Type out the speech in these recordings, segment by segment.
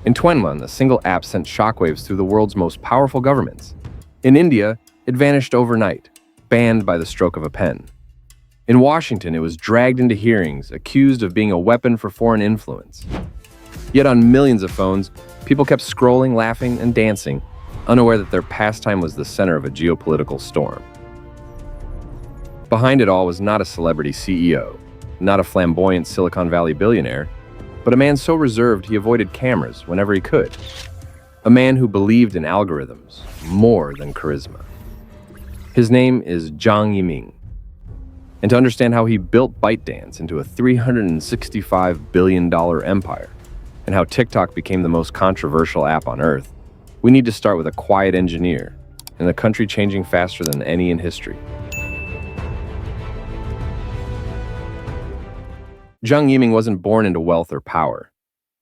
In 2021, a single app sent shockwaves through the world's most powerful governments. In India, it vanished overnight, banned by the stroke of a pen. In Washington, it was dragged into hearings, accused of being a weapon for foreign influence. Yet on millions of phones, people kept scrolling, laughing, and dancing, unaware that their pastime was the center of a geopolitical storm. Behind it all was not a celebrity CEO, not a flamboyant Silicon Valley billionaire, but a man so reserved he avoided cameras whenever he could. A man who believed in algorithms more than charisma. His name is Zhang Yiming. And to understand how he built ByteDance into a $365 billion empire, and how TikTok became the most controversial app on Earth, we need to start with a quiet engineer in a country changing faster than any in history. Zhang Yiming wasn't born into wealth or power.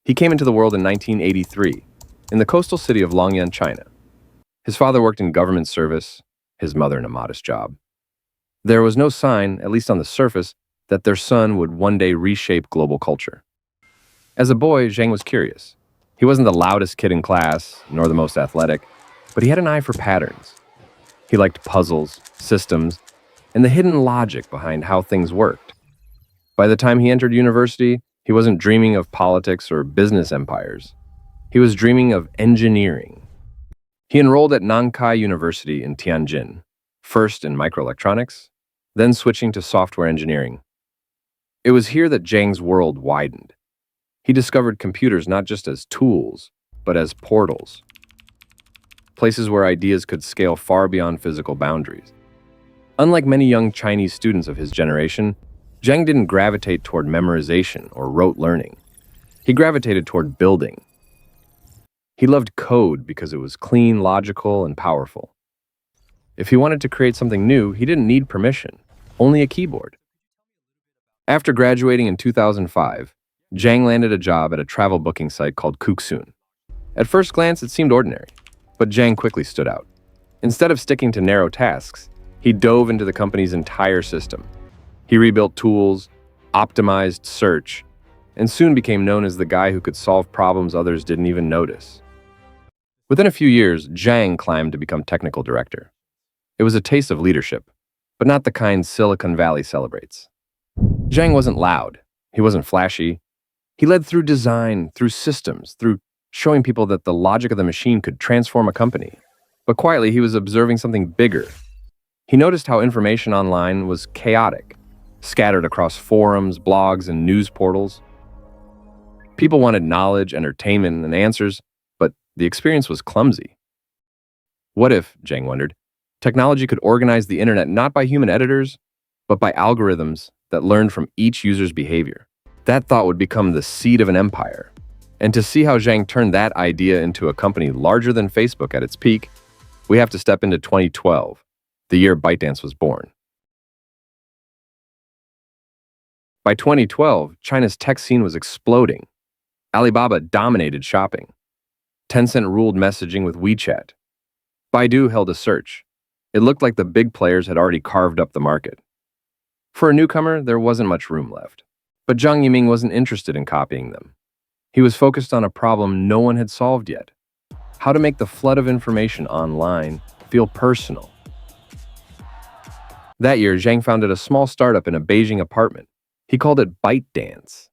He came into the world in 1983, in the coastal city of Longyan, China. His father worked in government service, his mother in a modest job. There was no sign, at least on the surface, that their son would one day reshape global culture. As a boy, Zhang was curious. He wasn't the loudest kid in class, nor the most athletic, but he had an eye for patterns. He liked puzzles, systems, and the hidden logic behind how things worked. By the time he entered university, he wasn't dreaming of politics or business empires. He was dreaming of engineering. He enrolled at Nankai University in Tianjin, first in microelectronics, then switching to software engineering. It was here that Zhang's world widened. He discovered computers not just as tools, but as portals. Places where ideas could scale far beyond physical boundaries. Unlike many young Chinese students of his generation, Zhang didn't gravitate toward memorization or rote learning. He gravitated toward building. He loved code because it was clean, logical, and powerful. If he wanted to create something new, he didn't need permission, only a keyboard. After graduating in 2005, Zhang landed a job at a travel booking site called Kuxun. At first glance, it seemed ordinary, but Zhang quickly stood out. Instead of sticking to narrow tasks, he dove into the company's entire system. He rebuilt tools, optimized search, and soon became known as the guy who could solve problems others didn't even notice. Within a few years, Zhang climbed to become technical director. It was a taste of leadership, but not the kind Silicon Valley celebrates. Zhang wasn't loud. He wasn't flashy. He led through design, through systems, through showing people that the logic of the machine could transform a company. But quietly, he was observing something bigger. He noticed how information online was chaotic, scattered across forums, blogs, and news portals. People wanted knowledge, entertainment, and answers, but the experience was clumsy. What if, Zhang wondered, technology could organize the internet not by human editors, but by algorithms that learned from each user's behavior? That thought would become the seed of an empire. And to see how Zhang turned that idea into a company larger than Facebook at its peak, we have to step into 2012, the year ByteDance was born. By 2012, China's tech scene was exploding. Alibaba dominated shopping. Tencent ruled messaging with WeChat. Baidu held a search. It looked like the big players had already carved up the market. For a newcomer, there wasn't much room left. But Zhang Yiming wasn't interested in copying them. He was focused on a problem no one had solved yet: how to make the flood of information online feel personal. That year, Zhang founded a small startup in a Beijing apartment. He called it ByteDance.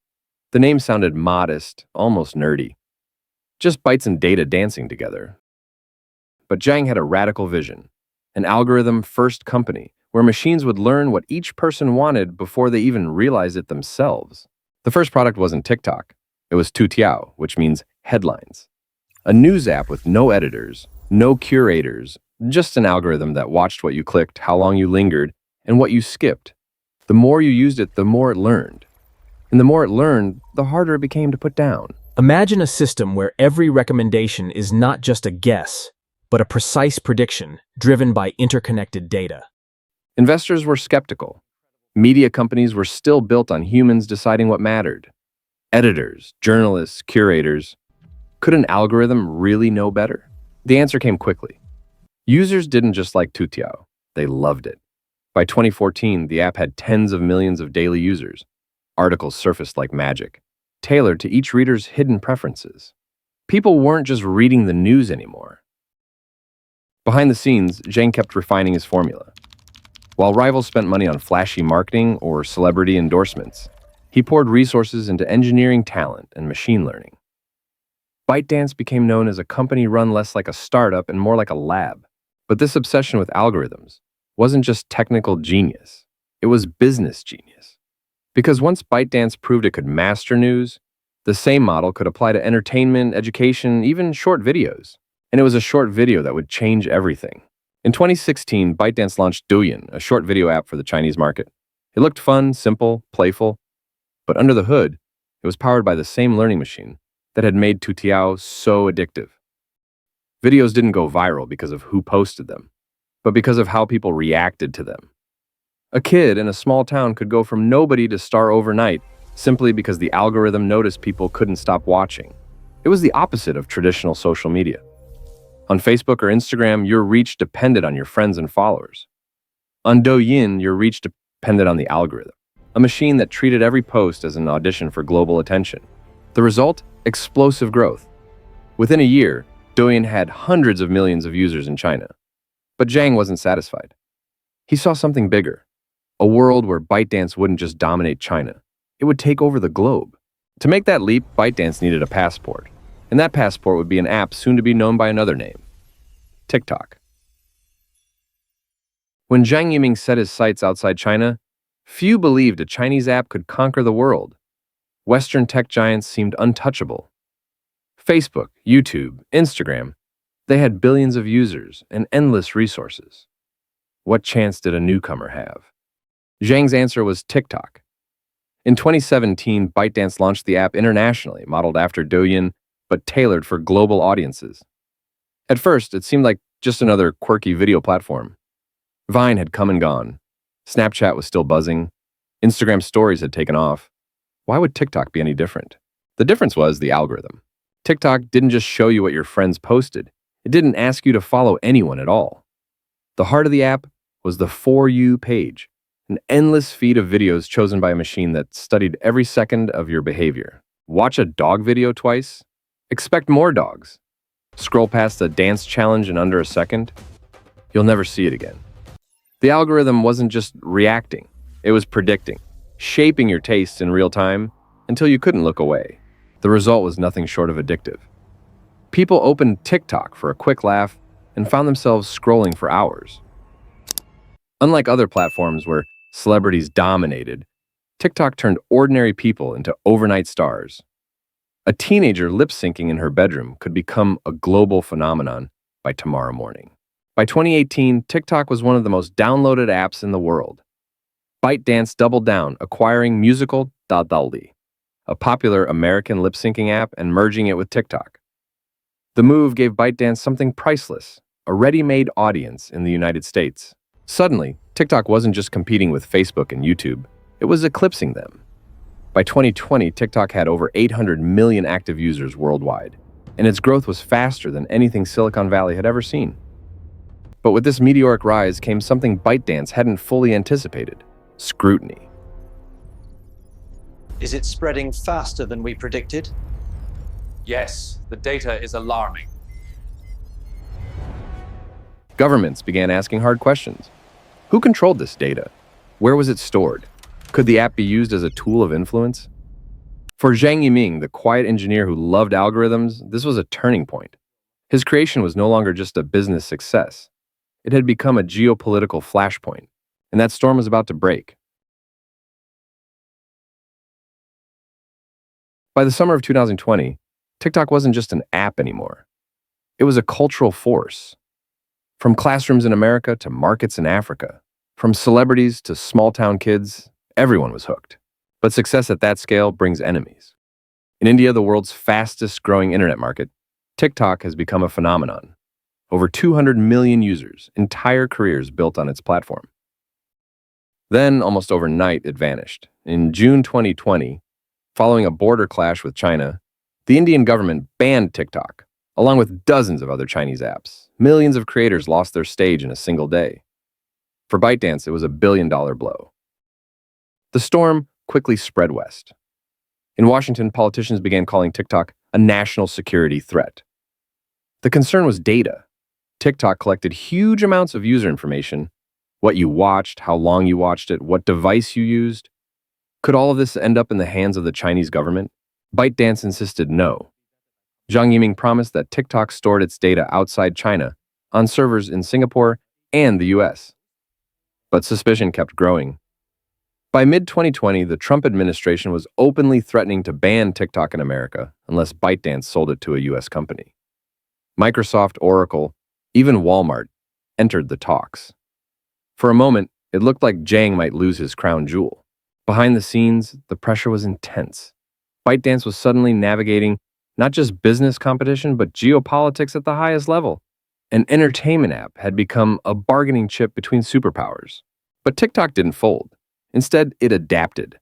The name sounded modest, almost nerdy. Just bytes and data dancing together. But Zhang had a radical vision, an algorithm-first company where machines would learn what each person wanted before they even realized it themselves. The first product wasn't TikTok. It was Toutiao, which means headlines. A news app with no editors, no curators, just an algorithm that watched what you clicked, how long you lingered, and what you skipped. The more you used it, the more it learned. And the more it learned, the harder it became to put down. Imagine a system where every recommendation is not just a guess, but a precise prediction driven by interconnected data. Investors were skeptical. Media companies were still built on humans deciding what mattered. Editors, journalists, curators. Could an algorithm really know better? The answer came quickly. Users didn't just like Toutiao, they loved it. By 2014, the app had tens of millions of daily users. Articles surfaced like magic, tailored to each reader's hidden preferences. People weren't just reading the news anymore. Behind the scenes, Zhang kept refining his formula. While rivals spent money on flashy marketing or celebrity endorsements, he poured resources into engineering talent and machine learning. ByteDance became known as a company run less like a startup and more like a lab. But this obsession with algorithms wasn't just technical genius, it was business genius. Because once ByteDance proved it could master news, the same model could apply to entertainment, education, even short videos. And it was a short video that would change everything. In 2016, ByteDance launched Douyin, a short video app for the Chinese market. It looked fun, simple, playful, but under the hood, it was powered by the same learning machine that had made Toutiao so addictive. Videos didn't go viral because of who posted them, but because of how people reacted to them. A kid in a small town could go from nobody to star overnight simply because the algorithm noticed people couldn't stop watching. It was the opposite of traditional social media. On Facebook or Instagram, your reach depended on your friends and followers. On Douyin, your reach depended on the algorithm, a machine that treated every post as an audition for global attention. The result? Explosive growth. Within a year, Douyin had hundreds of millions of users in China. But Zhang wasn't satisfied. He saw something bigger, a world where ByteDance wouldn't just dominate China, it would take over the globe. To make that leap, ByteDance needed a passport, and that passport would be an app soon to be known by another name, TikTok. When Zhang Yiming set his sights outside China, few believed a Chinese app could conquer the world. Western tech giants seemed untouchable. Facebook, YouTube, Instagram, they had billions of users and endless resources. What chance did a newcomer have? Zhang's answer was TikTok. In 2017, ByteDance launched the app internationally, modeled after Douyin, but tailored for global audiences. At first, it seemed like just another quirky video platform. Vine had come and gone. Snapchat was still buzzing. Instagram stories had taken off. Why would TikTok be any different? The difference was the algorithm. TikTok didn't just show you what your friends posted. It didn't ask you to follow anyone at all. The heart of the app was the For You page, an endless feed of videos chosen by a machine that studied every second of your behavior. Watch a dog video twice? Expect more dogs. Scroll past a dance challenge in under a second? You'll never see it again. The algorithm wasn't just reacting, it was predicting, shaping your tastes in real time until you couldn't look away. The result was nothing short of addictive. People opened TikTok for a quick laugh and found themselves scrolling for hours. Unlike other platforms where celebrities dominated, TikTok turned ordinary people into overnight stars. A teenager lip-syncing in her bedroom could become a global phenomenon by tomorrow morning. By 2018, TikTok was one of the most downloaded apps in the world. ByteDance doubled down, acquiring Musical.ly, a popular American lip-syncing app, and merging it with TikTok. The move gave ByteDance something priceless, a ready-made audience in the United States. Suddenly, TikTok wasn't just competing with Facebook and YouTube, it was eclipsing them. By 2020, TikTok had over 800 million active users worldwide, and its growth was faster than anything Silicon Valley had ever seen. But with this meteoric rise came something ByteDance hadn't fully anticipated: scrutiny. Is it spreading faster than we predicted? Yes, the data is alarming. Governments began asking hard questions. Who controlled this data? Where was it stored? Could the app be used as a tool of influence? For Zhang Yiming, the quiet engineer who loved algorithms, this was a turning point. His creation was no longer just a business success. It had become a geopolitical flashpoint, and that storm was about to break. By the summer of 2020, TikTok wasn't just an app anymore. It was a cultural force. From classrooms in America to markets in Africa, from celebrities to small-town kids, everyone was hooked. But success at that scale brings enemies. In India, the world's fastest-growing internet market, TikTok has become a phenomenon. Over 200 million users, entire careers built on its platform. Then, almost overnight, it vanished. In June 2020, following a border clash with China, the Indian government banned TikTok, along with dozens of other Chinese apps. Millions of creators lost their stage in a single day. For ByteDance, it was a billion-dollar blow. The storm quickly spread west. In Washington, politicians began calling TikTok a national security threat. The concern was data. TikTok collected huge amounts of user information: what you watched, how long you watched it, what device you used. Could all of this end up in the hands of the Chinese government? ByteDance insisted no. Zhang Yiming promised that TikTok stored its data outside China, on servers in Singapore and the US. But suspicion kept growing. By mid-2020, the Trump administration was openly threatening to ban TikTok in America unless ByteDance sold it to a US company. Microsoft, Oracle, even Walmart entered the talks. For a moment, it looked like Zhang might lose his crown jewel. Behind the scenes, the pressure was intense. ByteDance was suddenly navigating not just business competition, but geopolitics at the highest level. An entertainment app had become a bargaining chip between superpowers. But TikTok didn't fold. Instead, it adapted.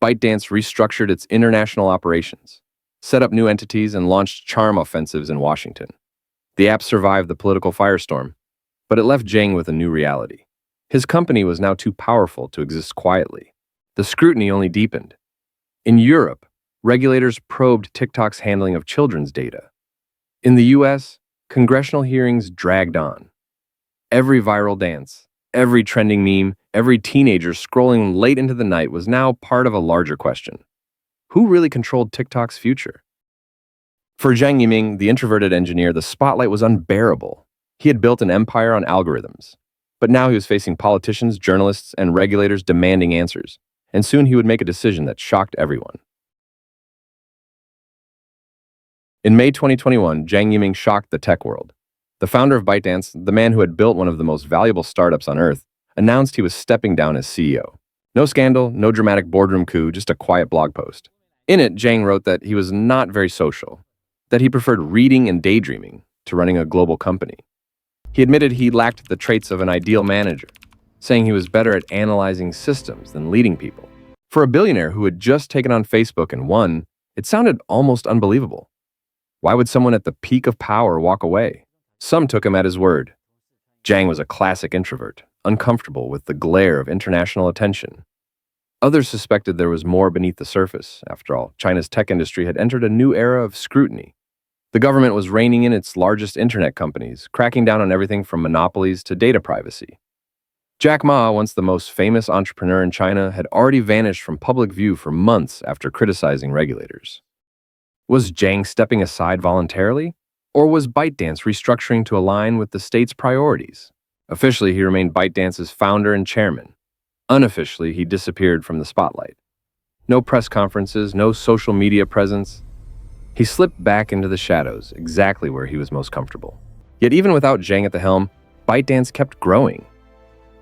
ByteDance restructured its international operations, set up new entities, and launched charm offensives in Washington. The app survived the political firestorm, but it left Zhang with a new reality. His company was now too powerful to exist quietly. The scrutiny only deepened. In Europe, regulators probed TikTok's handling of children's data. In the US, congressional hearings dragged on. Every viral dance, every trending meme, every teenager scrolling late into the night was now part of a larger question. Who really controlled TikTok's future? For Zhang Yiming, the introverted engineer, the spotlight was unbearable. He had built an empire on algorithms. But now he was facing politicians, journalists, and regulators demanding answers. And soon he would make a decision that shocked everyone. In May 2021, Zhang Yiming shocked the tech world. The founder of ByteDance, the man who had built one of the most valuable startups on Earth, announced he was stepping down as CEO. No scandal, no dramatic boardroom coup, just a quiet blog post. In it, Zhang wrote that he was not very social, that he preferred reading and daydreaming to running a global company. He admitted he lacked the traits of an ideal manager, saying he was better at analyzing systems than leading people. For a billionaire who had just taken on Facebook and won, it sounded almost unbelievable. Why would someone at the peak of power walk away? Some took him at his word. Zhang was a classic introvert, uncomfortable with the glare of international attention. Others suspected there was more beneath the surface. After all, China's tech industry had entered a new era of scrutiny. The government was reining in its largest internet companies, cracking down on everything from monopolies to data privacy. Jack Ma, once the most famous entrepreneur in China, had already vanished from public view for months after criticizing regulators. Was Zhang stepping aside voluntarily? Or was ByteDance restructuring to align with the state's priorities? Officially, he remained ByteDance's founder and chairman. Unofficially, he disappeared from the spotlight. No press conferences, no social media presence. He slipped back into the shadows, exactly where he was most comfortable. Yet even without Zhang at the helm, ByteDance kept growing.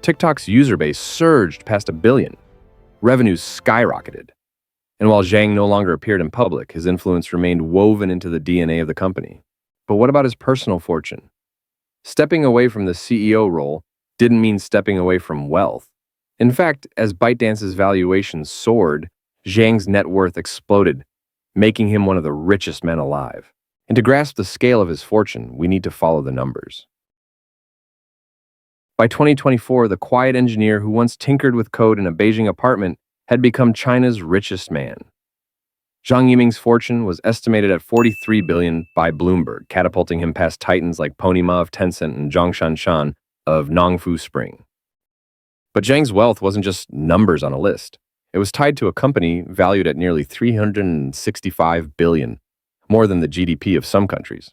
TikTok's user base surged past 1 billion. Revenues skyrocketed. And while Zhang no longer appeared in public, his influence remained woven into the DNA of the company. But what about his personal fortune? Stepping away from the CEO role didn't mean stepping away from wealth. In fact, as ByteDance's valuation soared, Zhang's net worth exploded, making him one of the richest men alive. And to grasp the scale of his fortune, we need to follow the numbers. By 2024, the quiet engineer who once tinkered with code in a Beijing apartment had become China's richest man. Zhang Yiming's fortune was estimated at 43 billion by Bloomberg, catapulting him past titans like Pony Ma of Tencent and Zhang Shanshan of Nongfu Spring. But Zhang's wealth wasn't just numbers on a list. It was tied to a company valued at nearly 365 billion, more than the GDP of some countries.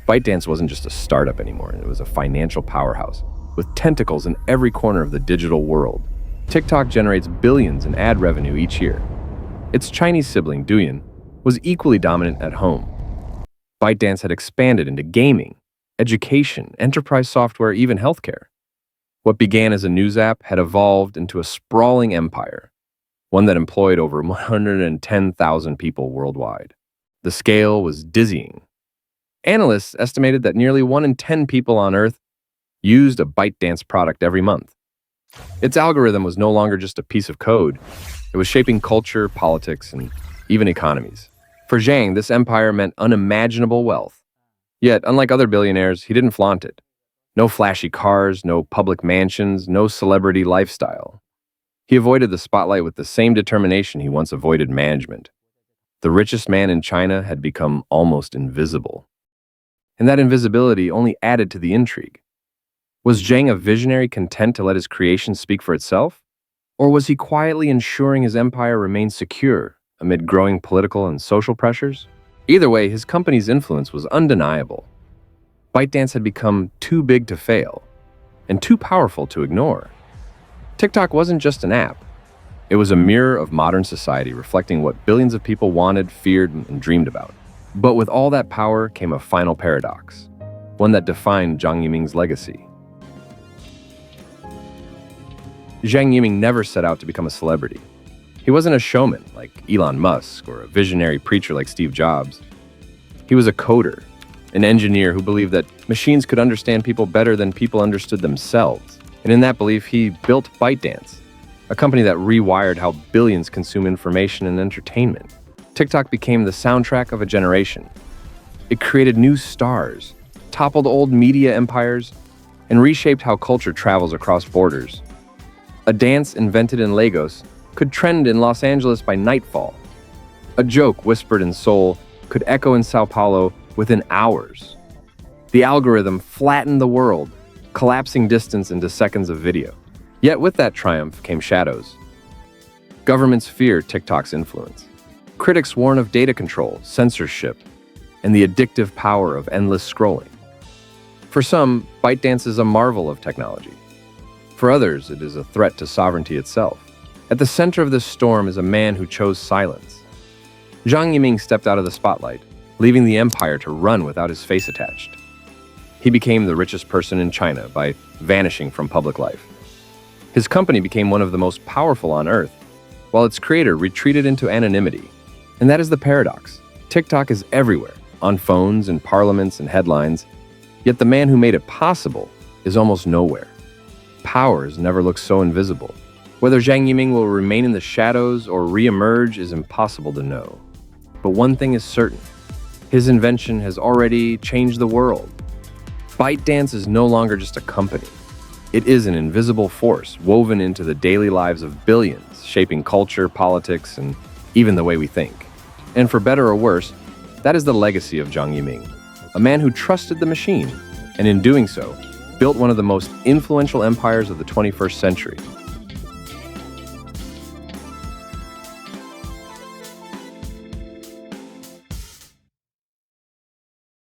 ByteDance wasn't just a startup anymore, it was a financial powerhouse, with tentacles in every corner of the digital world. TikTok generates billions in ad revenue each year. Its Chinese sibling, Douyin, was equally dominant at home. ByteDance had expanded into gaming, education, enterprise software, even healthcare. What began as a news app had evolved into a sprawling empire, one that employed over 110,000 people worldwide. The scale was dizzying. Analysts estimated that nearly 1 in 10 people on Earth used a ByteDance product every month. Its algorithm was no longer just a piece of code. It was shaping culture, politics, and even economies. For Zhang, this empire meant unimaginable wealth. Yet, unlike other billionaires, he didn't flaunt it. No flashy cars, no public mansions, no celebrity lifestyle. He avoided the spotlight with the same determination he once avoided management. The richest man in China had become almost invisible. And that invisibility only added to the intrigue. Was Zhang a visionary content to let his creation speak for itself? Or was he quietly ensuring his empire remained secure amid growing political and social pressures? Either way, his company's influence was undeniable. ByteDance had become too big to fail and too powerful to ignore. TikTok wasn't just an app. It was a mirror of modern society reflecting what billions of people wanted, feared, and dreamed about. But with all that power came a final paradox, one that defined Zhang Yiming's legacy. Zhang Yiming never set out to become a celebrity. He wasn't a showman like Elon Musk or a visionary preacher like Steve Jobs. He was a coder, an engineer who believed that machines could understand people better than people understood themselves. And in that belief, he built ByteDance, a company that rewired how billions consume information and entertainment. TikTok became the soundtrack of a generation. It created new stars, toppled old media empires, and reshaped how culture travels across borders. A dance invented in Lagos could trend in Los Angeles by nightfall. A joke whispered in Seoul could echo in Sao Paulo within hours. The algorithm flattened the world, collapsing distance into seconds of video. Yet with that triumph came shadows. Governments fear TikTok's influence. Critics warn of data control, censorship, and the addictive power of endless scrolling. For some, ByteDance is a marvel of technology. For others, it is a threat to sovereignty itself. At the center of this storm is a man who chose silence. Zhang Yiming stepped out of the spotlight, leaving the empire to run without his face attached. He became the richest person in China by vanishing from public life. His company became one of the most powerful on Earth, while its creator retreated into anonymity. And that is the paradox. TikTok is everywhere, on phones, in parliaments, and headlines, yet the man who made it possible is almost nowhere. Power has never looked so invisible. Whether Zhang Yiming will remain in the shadows or re-emerge is impossible to know. But one thing is certain. His invention has already changed the world. ByteDance is no longer just a company. It is an invisible force woven into the daily lives of billions, shaping culture, politics, and even the way we think. And for better or worse, that is the legacy of Zhang Yiming, a man who trusted the machine, and in doing so, built one of the most influential empires of the 21st century.